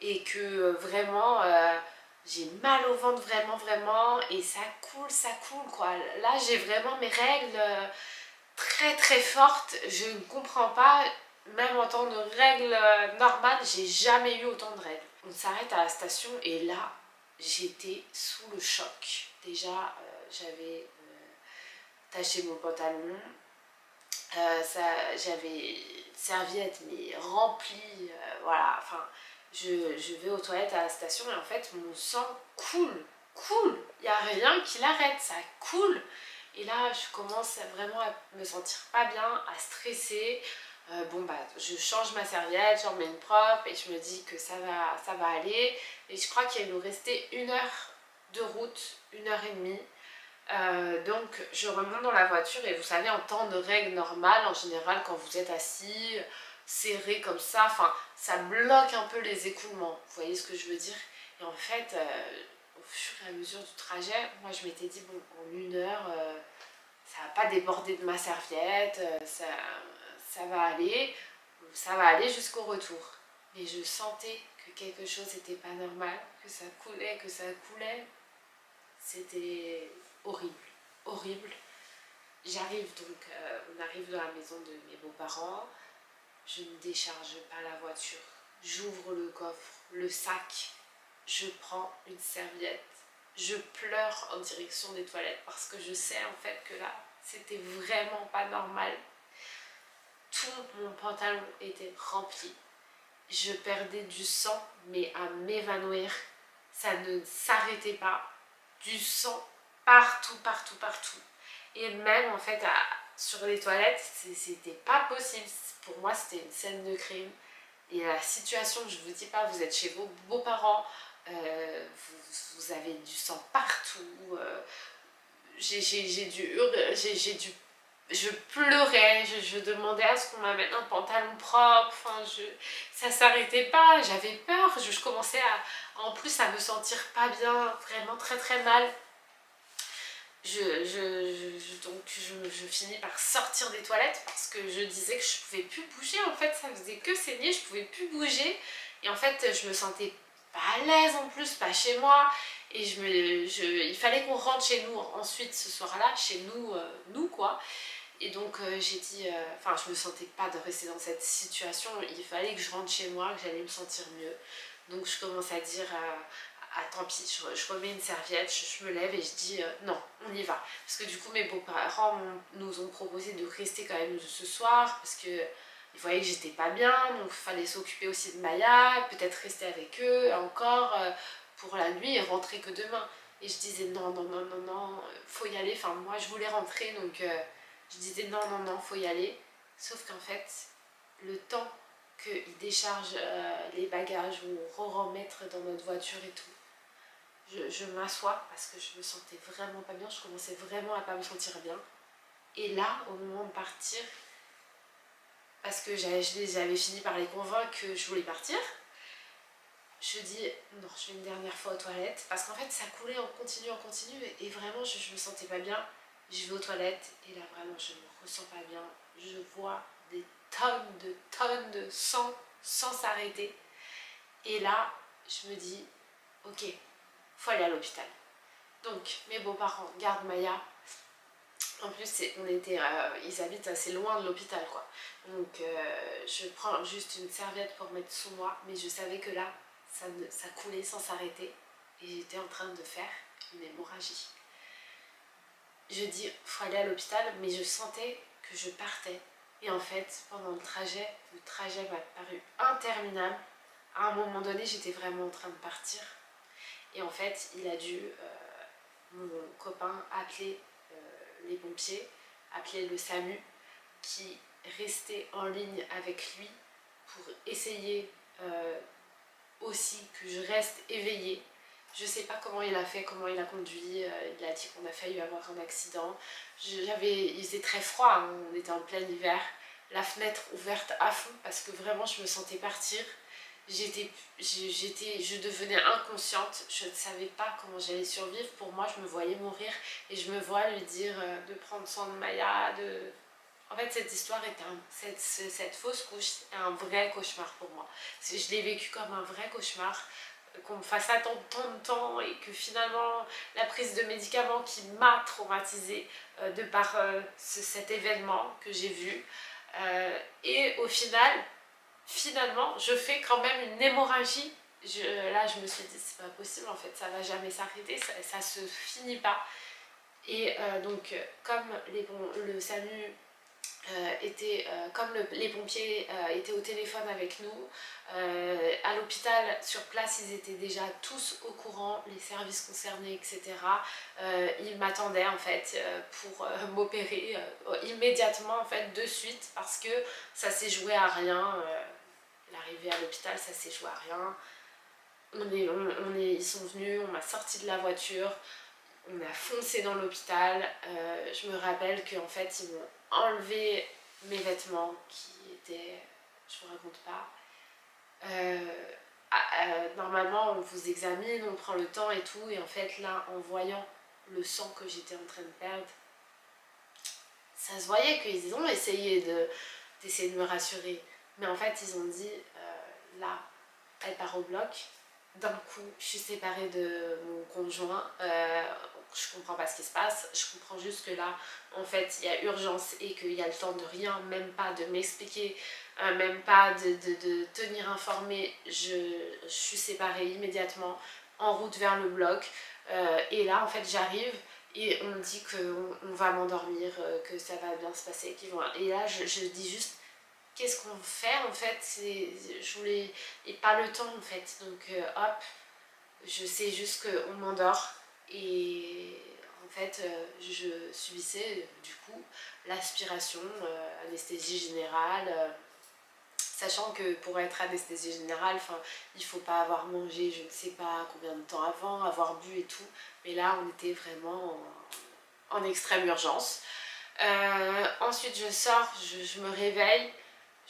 et que vraiment j'ai mal au ventre vraiment et ça coule quoi. Là j'ai vraiment mes règles très très fortes, je ne comprends pas, même en temps de règles normales, j'ai jamais eu autant de règles. On s'arrête à la station et là j'étais sous le choc. Déjà j'avais taché mon pantalon, j'avais une serviette mais remplie, voilà, enfin je vais aux toilettes à la station et en fait mon sang coule, il n'y a rien qui l'arrête, ça coule. Et là je commence vraiment à me sentir pas bien, à stresser. Bon bah je change ma serviette, j'en mets une propre et je me dis que ça va aller. Et je crois qu'il nous restait 1 heure de route, 1 heure et demie. Donc je remonte dans la voiture et vous savez en temps de règle normale, en général quand vous êtes assis, serré comme ça, enfin ça bloque un peu les écoulements, vous voyez ce que je veux dire. Et en fait au fur et à mesure du trajet, moi je m'étais dit bon en 1 heure ça va pas déborder de ma serviette, ça va aller jusqu'au retour. Mais je sentais que quelque chose n'était pas normal, que ça coulait, c'était horrible. J'arrive donc, on arrive dans la maison de mes beaux-parents, je ne décharge pas la voiture, j'ouvre le coffre, le sac, je prends une serviette, je pleure en direction des toilettes parce que je sais en fait que là, c'était vraiment pas normal. Tout mon pantalon était rempli, je perdais du sang mais à m'évanouir, ça ne s'arrêtait pas, du sang partout. Et même en fait sur les toilettes, c'était pas possible. Pour moi c'était une scène de crime. Et la situation, je vous dis pas, vous êtes chez vos beaux-parents, vous avez du sang partout. J'ai dû hurler, je pleurais, je demandais à ce qu'on m'amène un pantalon propre, enfin, ça s'arrêtait pas, j'avais peur, je commençais en plus à me sentir pas bien, vraiment très très mal. Donc je finis par sortir des toilettes parce que je disais que je pouvais plus bouger, en fait ça faisait que saigner, je pouvais plus bouger et en fait je me sentais pas à l'aise en plus, pas chez moi Et il fallait qu'on rentre chez nous ensuite ce soir-là, chez nous, nous quoi. Et donc j'ai dit, enfin je me sentais pas de rester dans cette situation, il fallait que je rentre chez moi, que j'allais me sentir mieux. Donc je commence à dire, ah tant pis, je remets une serviette, je me lève et je dis non, on y va. Parce que du coup mes beaux-parents nous ont proposé de rester quand même ce soir, parce que ils voyaient que j'étais pas bien, donc il fallait s'occuper aussi de Maya, peut-être rester avec eux encore pour la nuit et rentrer que demain. Et je disais non, non, non, non, non, faut y aller, enfin moi je voulais rentrer donc je disais non, non, non, faut y aller. Sauf qu'en fait, le temps qu'ils déchargent les bagages ou remettre dans notre voiture et tout, je m'assois parce que je me sentais vraiment pas bien, je commençais vraiment à pas me sentir bien. Et là, au moment de partir, parce que j'avais fini par les convaincre que je voulais partir, je dis non, je vais une dernière fois aux toilettes parce qu'en fait ça coulait en continu et vraiment je me sentais pas bien. Je vais aux toilettes et là vraiment je me ressens pas bien. Je vois des tonnes de sang sans s'arrêter. Et là je me dis ok, faut aller à l'hôpital. Donc mes beaux-parents gardent Maya. En plus ils habitent assez loin de l'hôpital quoi. Donc je prends juste une serviette pour mettre sous moi, mais je savais que là ça coulait sans s'arrêter et j'étais en train de faire une hémorragie. Je dis faut aller à l'hôpital, mais je sentais que je partais. Et en fait, pendant le trajet m'a paru interminable. À un moment donné, j'étais vraiment en train de partir. Et en fait, il a dû, mon copain, appeler les pompiers, appeler le SAMU, qui restait en ligne avec lui pour essayer aussi que je reste éveillée. Je sais pas comment il a fait, comment il a conduit, il a dit qu'on a failli avoir un accident. Il faisait très froid, hein, on était en plein hiver, la fenêtre ouverte à fond parce que vraiment je me sentais partir. Je devenais inconsciente, je ne savais pas comment j'allais survivre. Pour moi, je me voyais mourir et je me vois lui dire de prendre soin de Maya, de... En fait, cette histoire cette fausse couche est un vrai cauchemar pour moi. Je l'ai vécu comme un vrai cauchemar, qu'on me fasse attendre tant de temps et que finalement, la prise de médicaments qui m'a traumatisée de par cet événement que j'ai vu. Et au final, finalement, je fais quand même une hémorragie. Là, je me suis dit, c'est pas possible en fait, ça va jamais s'arrêter, ça se finit pas. Et donc, comme le SAMU comme les pompiers étaient au téléphone avec nous, à l'hôpital sur place ils étaient déjà tous au courant, les services concernés etc. Ils m'attendaient en fait pour m'opérer immédiatement en fait de suite parce que ça s'est joué à rien. L'arrivée à l'hôpital ça s'est joué à rien. Ils sont venus, on m'a sorti de la voiture, on a foncé dans l'hôpital. Je me rappelle qu'en fait ils m'ont enlevé mes vêtements qui étaient, je vous raconte pas, normalement on vous examine, on prend le temps et tout, et en fait là en voyant le sang que j'étais en train de perdre, ça se voyait qu'ils ont essayé d'essayer de me rassurer, mais en fait ils ont dit là elle part au bloc. D'un coup, je suis séparée de mon conjoint, je comprends pas ce qui se passe, je comprends juste que là, en fait, il y a urgence et qu'il y a le temps de rien, même pas de m'expliquer, même pas de tenir informée. Je suis séparée immédiatement, en route vers le bloc, et là, en fait, j'arrive et on me dit qu'on va m'endormir, que ça va bien se passer, et là, je dis juste qu'est-ce qu'on fait en fait, je voulais et pas le temps en fait, donc hop, je sais juste qu'on m'endort et en fait je subissais du coup l'aspiration, anesthésie générale, sachant que pour être anesthésie générale, il faut pas avoir mangé je ne sais pas combien de temps avant, avoir bu et tout, mais là on était vraiment en extrême urgence. Ensuite je sors, je me réveille.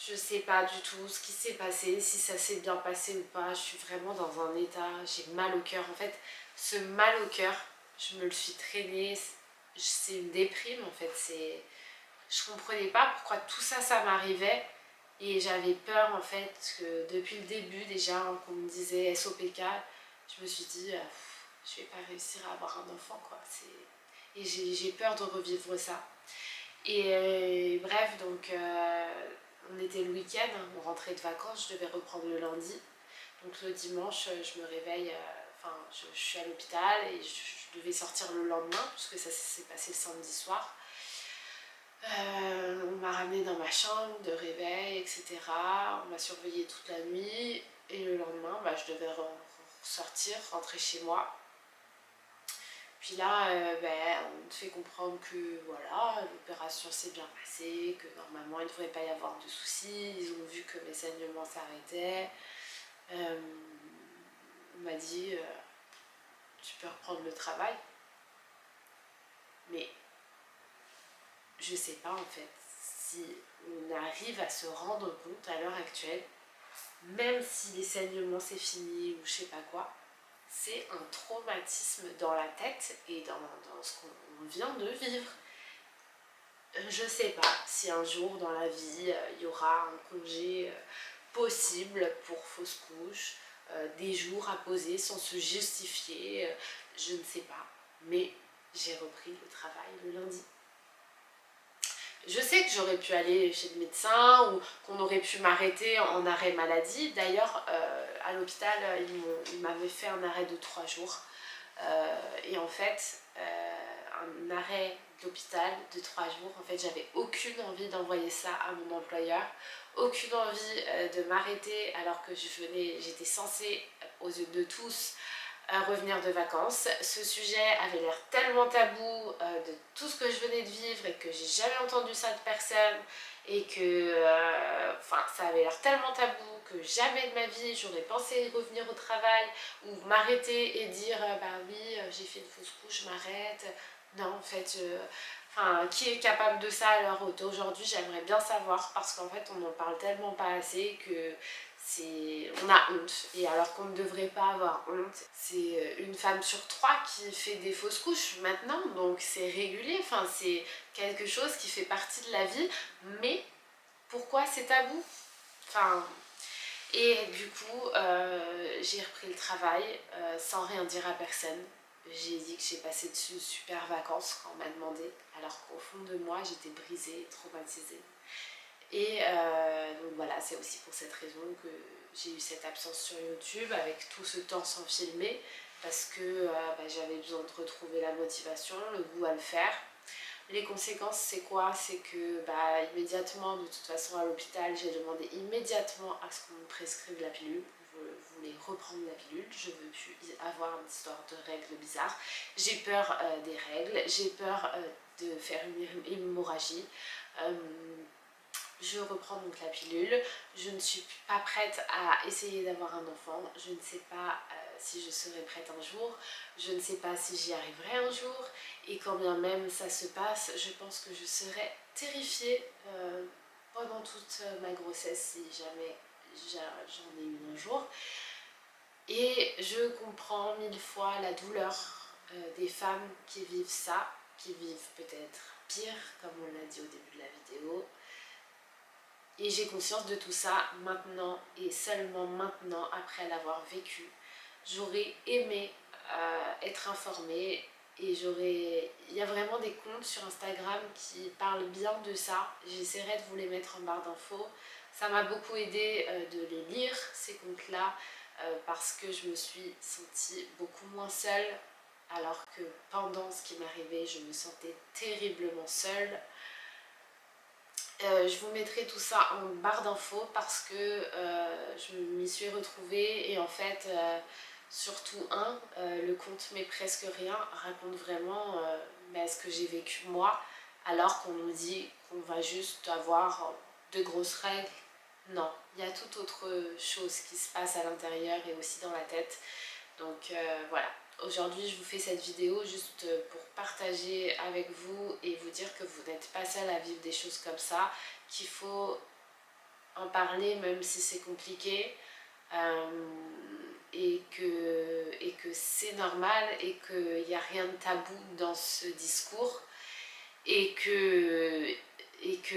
Je sais pas du tout ce qui s'est passé, si ça s'est bien passé ou pas. Je suis vraiment dans un état, j'ai mal au cœur. En fait, ce mal au cœur, je me le suis traîné. C'est une déprime en fait. Je comprenais pas pourquoi tout ça, ça m'arrivait. Et j'avais peur en fait que depuis le début déjà, qu'on me disait SOPK, je me suis dit, je vais pas réussir à avoir un enfant quoi. Et j'ai peur de revivre ça. Et bref, donc on était le week-end, on rentrait de vacances, je devais reprendre le lundi. Donc le dimanche, je me réveille, enfin je suis à l'hôpital et je devais sortir le lendemain, puisque ça s'est passé le samedi soir. On m'a ramenée dans ma chambre de réveil, etc. On m'a surveillée toute la nuit et le lendemain, je devais sortir, rentrer chez moi. Puis là, on te fait comprendre que voilà, l'opération s'est bien passée, que normalement il ne devrait pas y avoir de soucis. Ils ont vu que mes saignements s'arrêtaient. On m'a dit tu peux reprendre le travail. Mais je sais pas en fait si on arrive à se rendre compte à l'heure actuelle, même si les saignements c'est fini ou je sais pas quoi, c'est un traumatisme dans la tête et dans ce qu'on vient de vivre. Je sais pas si un jour dans la vie il y aura un congé possible pour fausse couche, des jours à poser sans se justifier, je ne sais pas. Mais j'ai repris le travail le lundi. Je sais que j'aurais pu aller chez le médecin ou qu'on aurait pu m'arrêter en arrêt maladie. D'ailleurs, à l'hôpital, ils m'avaient fait un arrêt de 3 jours. Et en fait, un arrêt d'hôpital de 3 jours, en fait, j'avais aucune envie d'envoyer ça à mon employeur. Aucune envie de m'arrêter alors que j'étais censée, aux yeux de tous, revenir de vacances. Ce sujet avait l'air tellement tabou de tout ce que je venais de vivre et que j'ai jamais entendu ça de personne et que ça avait l'air tellement tabou que jamais de ma vie j'aurais pensé revenir au travail ou m'arrêter et dire bah oui j'ai fait une fausse couche, je m'arrête. Non en fait qui est capable de ça à l'heure d'aujourd'hui, j'aimerais bien savoir parce qu'en fait on n'en parle tellement pas assez que on a honte, et alors qu'on ne devrait pas avoir honte. C'est une femme sur 3 qui fait des fausses couches maintenant, donc c'est régulier, enfin c'est quelque chose qui fait partie de la vie, mais pourquoi c'est tabou? Enfin, et du coup, j'ai repris le travail sans rien dire à personne. J'ai dit que j'ai passé de super vacances quand on m'a demandé, alors qu'au fond de moi j'étais brisée, traumatisée. Et donc voilà, c'est aussi pour cette raison que j'ai eu cette absence sur YouTube avec tout ce temps sans filmer, parce que j'avais besoin de retrouver la motivation, le goût à le faire. Les conséquences c'est quoi? C'est que immédiatement, de toute façon à l'hôpital, j'ai demandé immédiatement à ce qu'on me prescrive la pilule. Je voulais reprendre la pilule, je ne veux plus avoir une histoire de règles bizarres. J'ai peur des règles, j'ai peur de faire une hémorragie. Je reprends donc la pilule, je ne suis pas prête à essayer d'avoir un enfant, je ne sais pas si je serai prête un jour, je ne sais pas si j'y arriverai un jour, et quand bien même ça se passe, je pense que je serai terrifiée pendant toute ma grossesse si jamais j'en ai une un jour. Et je comprends 1000 fois la douleur des femmes qui vivent ça, qui vivent peut-être pire, comme on l'a dit au début de la vidéo. Et j'ai conscience de tout ça maintenant et seulement maintenant, après l'avoir vécu. J'aurais aimé être informée et il y a vraiment des comptes sur Instagram qui parlent bien de ça. J'essaierai de vous les mettre en barre d'infos. Ça m'a beaucoup aidé de les lire, ces comptes-là, parce que je me suis sentie beaucoup moins seule, alors que pendant ce qui m'arrivait, je me sentais terriblement seule. Je vous mettrai tout ça en barre d'infos parce que je m'y suis retrouvée et en fait, surtout le compte Mais Presque Rien raconte vraiment ce que j'ai vécu moi, alors qu'on nous dit qu'on va juste avoir de grosses règles. Non, il y a toute autre chose qui se passe à l'intérieur et aussi dans la tête. Donc voilà. Aujourd'hui, je vous fais cette vidéo juste pour partager avec vous et vous dire que vous n'êtes pas seul à vivre des choses comme ça, qu'il faut en parler même si c'est compliqué, et que c'est normal et qu'il n'y a rien de tabou dans ce discours, et que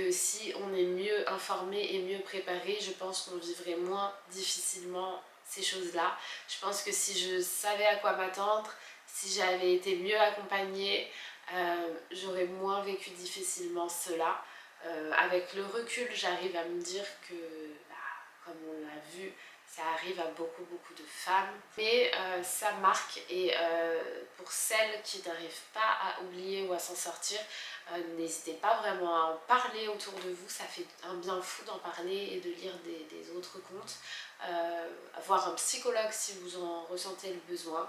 si on est mieux informé et mieux préparé, je pense qu'on vivrait moins difficilement ces choses-là. Je pense que si je savais à quoi m'attendre, Si j'avais été mieux accompagnée, j'aurais moins vécu difficilement cela. Avec le recul, j'arrive à me dire que, comme on l'a vu, ça arrive à beaucoup de femmes. Mais ça marque et pour celles qui n'arrivent pas à oublier ou à s'en sortir, n'hésitez pas vraiment à en parler autour de vous. Ça fait un bien fou d'en parler et de lire des autres comptes. Voir un psychologue si vous en ressentez le besoin.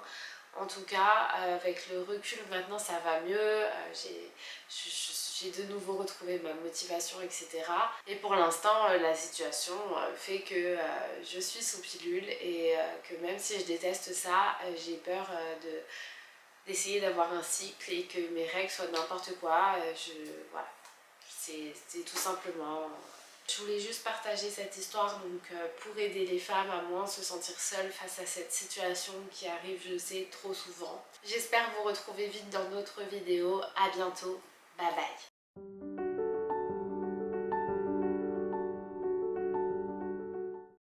En tout cas, avec le recul maintenant ça va mieux, j'ai de nouveau retrouvé ma motivation, etc. Et pour l'instant, la situation fait que je suis sous pilule et que même si je déteste ça, j'ai peur d'essayer d'avoir un cycle et que mes règles soient n'importe quoi. Voilà, c'est tout simplement... Je voulais juste partager cette histoire donc, pour aider les femmes à moins se sentir seules face à cette situation qui arrive, je sais, trop souvent. J'espère vous retrouver vite dans d'autres vidéos. À bientôt. Bye bye.